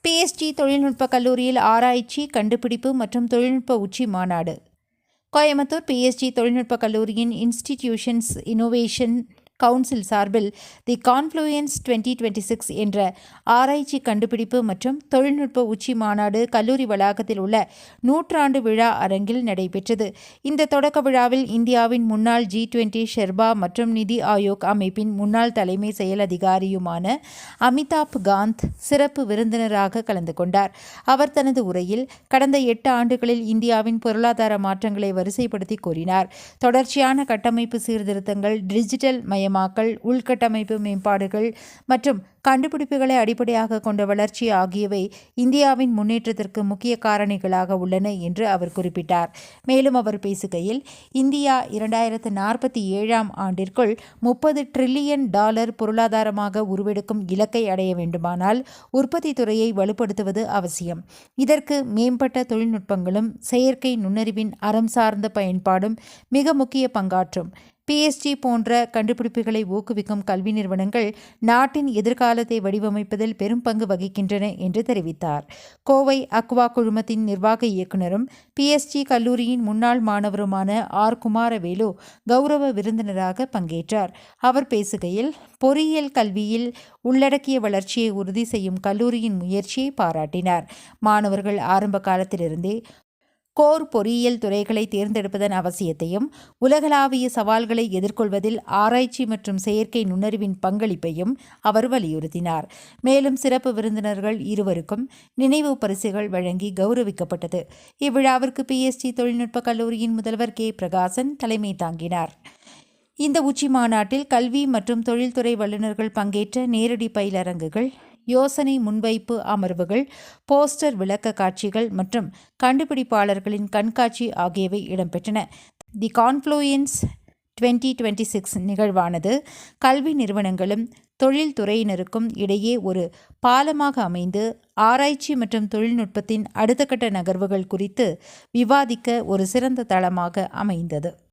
PSG தொழில்நுட்ப கல்லூரியில் ஆராய்ச்சி, கண்டுபிடிப்பு மற்றும் தொழில்நுட்ப உச்சி மாநாடு. கோயம்புத்தூர் PSG தொழில்நுட்ப கல்லூரியின் இன்ஸ்டிடியூஷன்ஸ் இன்னோவேஷன் கவுன்சில் சார்பில் தி கான்ஃப்ளூயன்ஸ் 2026 என்ற ஆராய்ச்சி, கண்டுபிடிப்பு மற்றும் தொழில்நுட்ப உச்சி மாநாடு கல்லூரி வளாகத்தில் உள்ள நூற்றாண்டு விழா அரங்கில் நடைபெற்றது. இந்த தொடக்க விழாவில் இந்தியாவின் முன்னாள் G20 ஷெர்பா மற்றும் நிதி ஆயோக் அமைப்பின் முன்னாள் தலைமை செயல் அதிகாரியுமான அமிதாப் காந்த் சிறப்பு விருந்தினராக கலந்து கொண்டார். அவர் தனது உரையில் கடந்த 8 ஆண்டுகளில் இந்தியாவின் பொருளாதார மாற்றங்களை வரிசைப்படுத்தி கூறினார். தொடர்ச்சியான கட்டமைப்பு சீர்திருத்தங்கள், டிஜிட்டல் மயமாக்கல், உள்கட்டமைப்பு மேம்பாடுகள் மற்றும் கண்டுபிடிப்புகளை அடிப்படையாக கொண்ட வளர்ச்சி ஆகியவை இந்தியாவின் முன்னேற்றத்திற்கு முக்கிய காரணிகளாக உள்ளன என்று அவர் குறிப்பிட்டார். மேலும் அவர் பேசுகையில், இந்தியா 2047ஆம் ஆண்டிற்குள் $30 டிரில்லியன் பொருளாதாரமாக உருவெடுக்கும் இலக்கை அடைய வேண்டுமானால் உற்பத்தி துறையை வலுப்படுத்துவது அவசியம். இதற்கு மேம்பட்ட தொழில்நுட்பங்களும் செயற்கை நுண்ணறிவின் அறம் சார்ந்த பயன்பாடும் மிக முக்கிய பங்காற்றும். PSG போன்ற கண்டுபிடிப்புகளை ஊக்குவிக்கும் கல்வி நிறுவனங்கள் நாட்டின் எதிர்காலத்தை வடிவமைப்பதில் பெரும் பங்கு வகிக்கின்றன என்று தெரிவித்தார். கோவை அக்வா குழுமத்தின் நிர்வாக இயக்குநரும் PSG கல்லூரியின் முன்னாள் மாணவருமான ஆர். குமாரவேலு கௌரவ விருந்தினராக பங்கேற்றார். அவர் பேசுகையில், பொறியியல் கல்வியில் உள்ளடக்கிய வளர்ச்சியை உறுதி செய்யும் கல்லூரியின் முயற்சியை பாராட்டினார். மாணவர்கள் ஆரம்ப காலத்திலிருந்தே கோர் பொறியியல் துறைகளை தேர்ந்தெடுப்பதன் அவசியத்தையும், உலகளாவிய சவால்களை எதிர்கொள்வதில் ஆராய்ச்சி மற்றும் செயற்கை நுண்ணறிவின் பங்களிப்பையும் அவர் வலியுறுத்தினார். மேலும் சிறப்பு விருந்தினர்கள் இருவருக்கும் நினைவு பரிசுகள் வழங்கி கௌரவிக்கப்பட்டது. இவ்விழாவிற்கு PSG தொழில்நுட்ப கல்லூரியின் முதல்வர் கே. பிரகாசன் தலைமை தாங்கினார். இந்த உச்சி மாநாட்டில் கல்வி மற்றும் தொழில்துறை வல்லுநர்கள் பங்கேற்ற நேரடி பயிலரங்குகள், யோசனை முன்வைப்பு அமர்வுகள், போஸ்டர் விளக்க காட்சிகள் மற்றும் கண்டுபிடிப்பாளர்களின் கண்காட்சி ஆகியவை இடம்பெற்றன. தி கான்ஃப்ளூயன்ஸ் 2026 நிகழ்வானது கல்வி நிறுவனங்களும் தொழில்துறையினருக்கும் இடையே ஒரு பாலமாக அமைந்து ஆராய்ச்சி மற்றும் தொழில்நுட்பத்தின் அடுத்த கட்ட நகர்வுகள் குறித்து விவாதிக்க ஒரு சிறந்த தளமாக அமைந்தது.